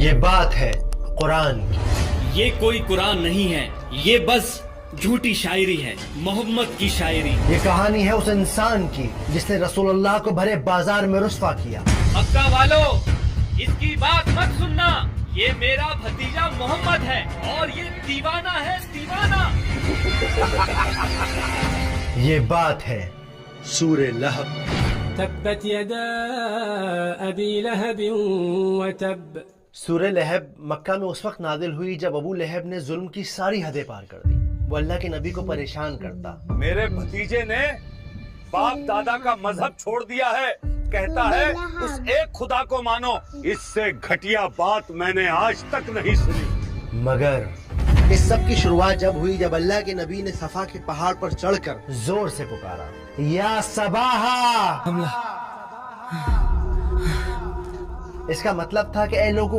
یہ بات ہے قرآن کی. یہ کوئی قرآن نہیں ہے، یہ بس جھوٹی شاعری ہے، محمد کی شاعری. یہ کہانی ہے اس انسان کی جس نے رسول اللہ کو بھرے بازار میں رسوا کیا. مکہ والو، اس کی بات مت سننا، یہ میرا بھتیجا محمد ہے اور یہ دیوانہ ہے، دیوانہ. یہ بات ہے سورہ لہب. تبت يدا أبي لهب وتب. سورہ لہب مکہ میں اس وقت نازل ہوئی جب ابو لہب نے ظلم کی ساری حدیں پار کر دی. وہ اللہ کے نبی کو پریشان کرتا. میرے بھتیجے نے باپ دادا کا مذہب چھوڑ دیا ہے، کہتا ہے اس ایک خدا کو مانو. اس سے گھٹیا بات میں نے آج تک نہیں سنی. مگر اس سب کی شروعات جب ہوئی جب اللہ کے نبی نے صفا کے پہاڑ پر چڑھ کر زور سے پکارا، یا صباحا. اس کا مطلب تھا کہ اے لوگوں